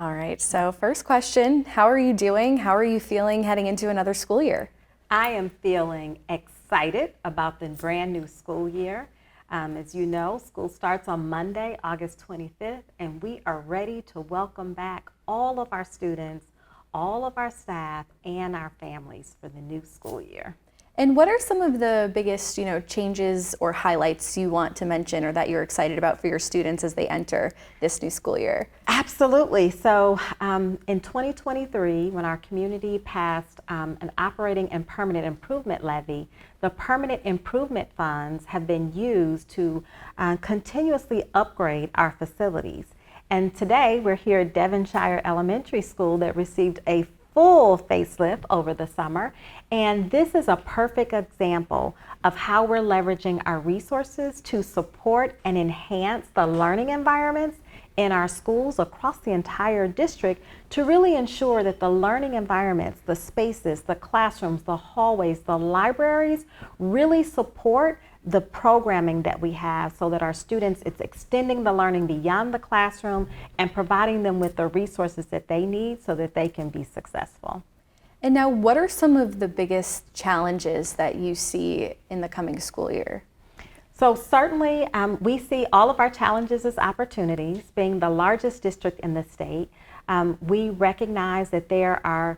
All right, so first question, how are you doing? How are you feeling heading into another school year? I am feeling excited about the brand new school year. As you know, school starts on Monday, August 25th, and we are ready to welcome back all of our students, all of our staff, and our families for the new school year. And what are some of the biggest, changes or highlights you want to mention or that you're excited about for your students as they enter this new school year? Absolutely. So in 2023, when our community passed an operating and permanent improvement levy, the permanent improvement funds have been used to continuously upgrade our facilities. And today we're here at Devonshire Elementary School that received a full facelift over the summer. And this is a perfect example of how we're leveraging our resources to support and enhance the learning environments in our schools across the entire district to really ensure that the learning environments, the spaces, the classrooms, the hallways, the libraries really support the programming that we have so that our students, it's extending the learning beyond the classroom and providing them with the resources that they need so that they can be successful. And now, what are some of the biggest challenges that you see in the coming school year? So certainly we see all of our challenges as opportunities. Being the largest district in the state, we recognize that there are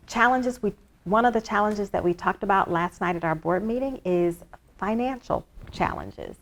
challenges. One of the challenges that we talked about last night at our board meeting is financial challenges.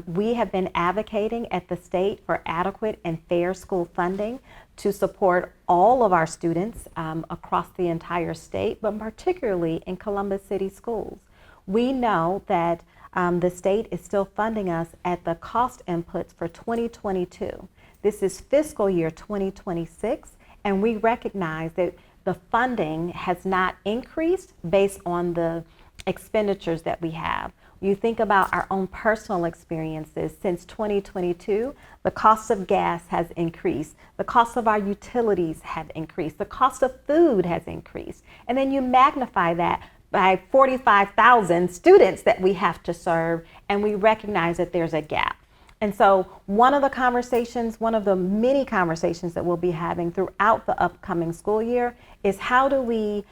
We have been advocating at the state for adequate and fair school funding to support all of our students across the entire state, but particularly in Columbus City schools. We know that the state is still funding us at the cost inputs for 2022. This is fiscal year 2026, and we recognize that the funding has not increased based on the expenditures that we have. You think about our own personal experiences since 2022, the cost of gas has increased, the cost of our utilities have increased, the cost of food has increased, and then you magnify that by 45,000 students that we have to serve, and we recognize that there's a gap. And so one of the many conversations that we'll be having throughout the upcoming school year is how do we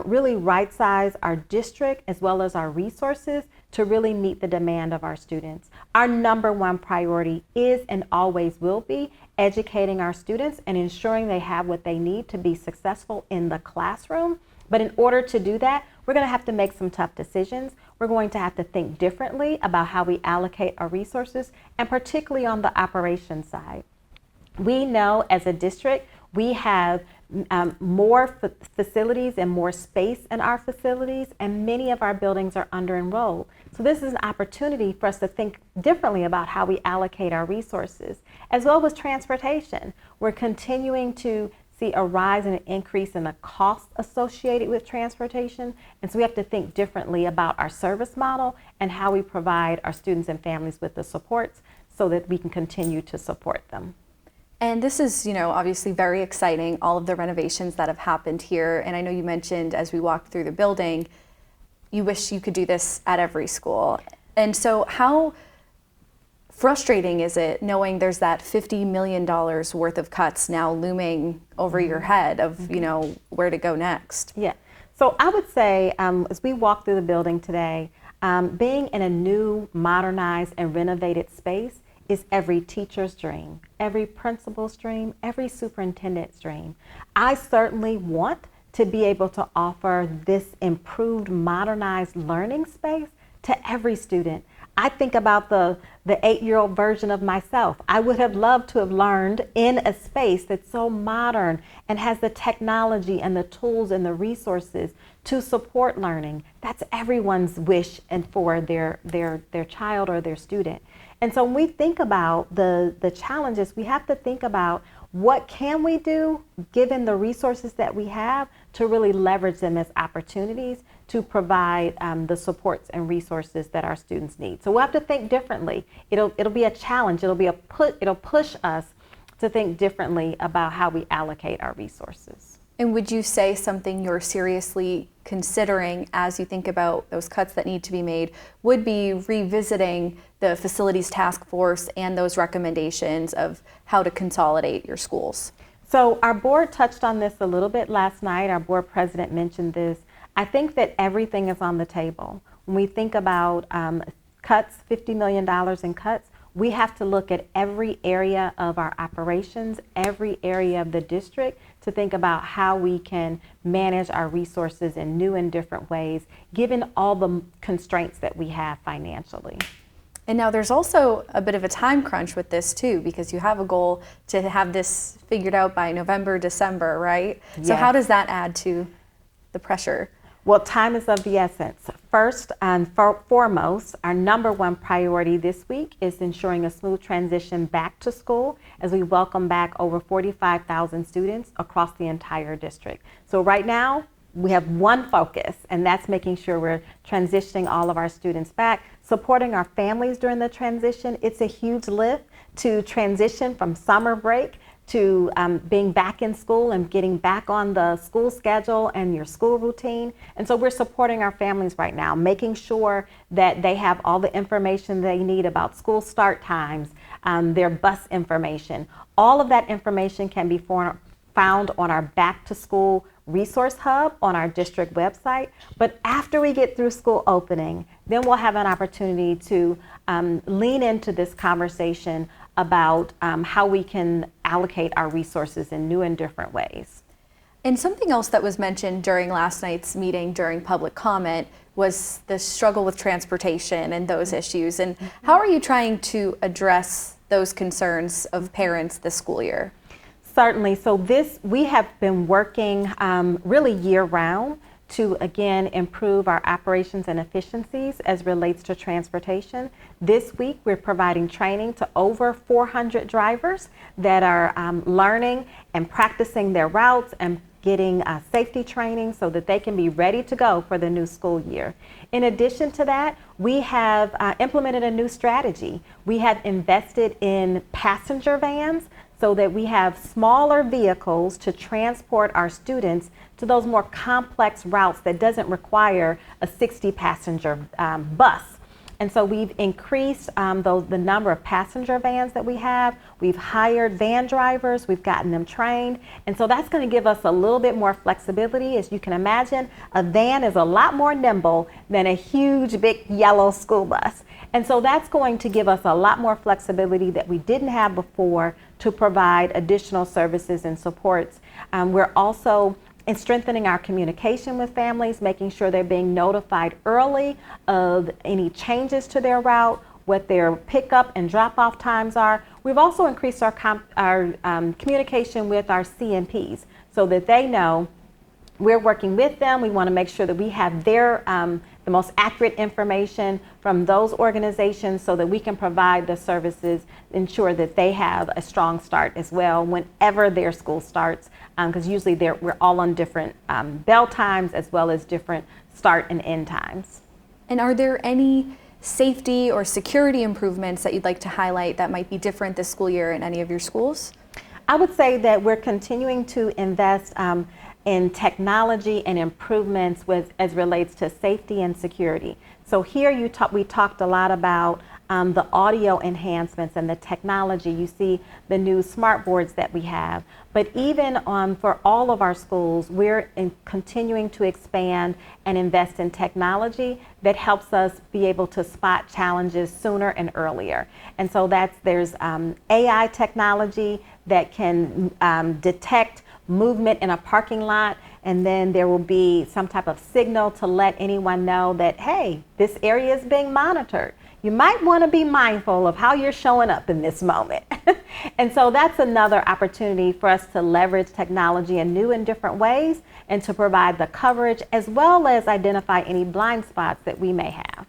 really right size our district as well as our resources to really meet the demand of our students. Our number one priority is and always will be educating our students and ensuring they have what they need to be successful in the classroom. But in order to do that, we're going to have to make some tough decisions. We're going to have to think differently about how we allocate our resources, and particularly on the operations side. We know as a district, we have more facilities and more space in our facilities, and many of our buildings are under-enrolled. So this is an opportunity for us to think differently about how we allocate our resources, as well as transportation. We're continuing to see a rise and an increase in the cost associated with transportation. And so we have to think differently about our service model and how we provide our students and families with the supports so that we can continue to support them. And this is, obviously very exciting, all of the renovations that have happened here. And I know you mentioned as we walked through the building, you wish you could do this at every school. And so how frustrating is it knowing there's that $50 million worth of cuts now looming over your head of, where to go next? Yeah. So I would say as we walk through the building today, being in a new, modernized, and renovated space is every teacher's dream, every principal's dream, every superintendent's dream. I certainly want to be able to offer this improved, modernized learning space to every student. I think about the 8-year-old version of myself. I would have loved to have learned in a space that's so modern and has the technology and the tools and the resources to support learning. That's everyone's wish and for their child or their student. And so when we think about the challenges, we have to think about what can we do given the resources that we have to really leverage them as opportunities to provide the supports and resources that our students need. So we'll have to think differently. It'll be a challenge. It'll push us to think differently about how we allocate our resources. And would you say something you're seriously considering as you think about those cuts that need to be made would be revisiting the facilities task force and those recommendations of how to consolidate your schools? So our board touched on this a little bit last night. Our board president mentioned this. I think that everything is on the table. When we think about cuts, $50 million in cuts, we have to look at every area of our operations, every area of the district to think about how we can manage our resources in new and different ways, given all the constraints that we have financially. And now there's also a bit of a time crunch with this too, because you have a goal to have this figured out by November, December, right? Yes. So how does that add to the pressure? Well, time is of the essence. First and foremost, our number one priority this week is ensuring a smooth transition back to school as we welcome back over 45,000 students across the entire district. So right now, we have one focus, and that's making sure we're transitioning all of our students back, supporting our families during the transition. It's a huge lift to transition from summer break to being back in school and getting back on the school schedule and your school routine. And so we're supporting our families right now, making sure that they have all the information they need about school start times, their bus information. All of that information can be found on our Back to School Resource Hub on our district website. But after we get through school opening, then we'll have an opportunity to lean into this conversation about how we can allocate our resources in new and different ways. And something else that was mentioned during last night's meeting during public comment was the struggle with transportation and those issues. And how are you trying to address those concerns of parents this school year? Certainly. So we have been working really year-round to, again, improve our operations and efficiencies as relates to transportation. This week, we're providing training to over 400 drivers that are learning and practicing their routes and getting safety training so that they can be ready to go for the new school year. In addition to that, we have implemented a new strategy. We have invested in passenger vans so that we have smaller vehicles to transport our students to those more complex routes that doesn't require a 60-passenger bus. And so we've increased the number of passenger vans that we have. We've hired van drivers, we've gotten them trained. And so that's going to give us a little bit more flexibility. As you can imagine, a van is a lot more nimble than a huge, big yellow school bus. And so that's going to give us a lot more flexibility that we didn't have before to provide additional services and supports. We're also strengthening our communication with families, making sure they're being notified early of any changes to their route, what their pickup and drop-off times are. We've also increased our communication with our CMPs so that they know we're working with them. We want to make sure that we have their the most accurate information from those organizations so that we can provide the services, ensure that they have a strong start as well whenever their school starts, because usually we're all on different bell times as well as different start and end times. And are there any safety or security improvements that you'd like to highlight that might be different this school year in any of your schools? I would say that we're continuing to invest in technology and improvements as relates to safety and security. So here we talked a lot about the audio enhancements and the technology. You see the new smart boards that we have. But even for all of our schools, we're continuing to expand and invest in technology that helps us be able to spot challenges sooner and earlier. And so there's AI technology that can detect movement in a parking lot, and then there will be some type of signal to let anyone know that, hey, this area is being monitored. You might want to be mindful of how you're showing up in this moment. And so that's another opportunity for us to leverage technology in new and different ways and to provide the coverage as well as identify any blind spots that we may have.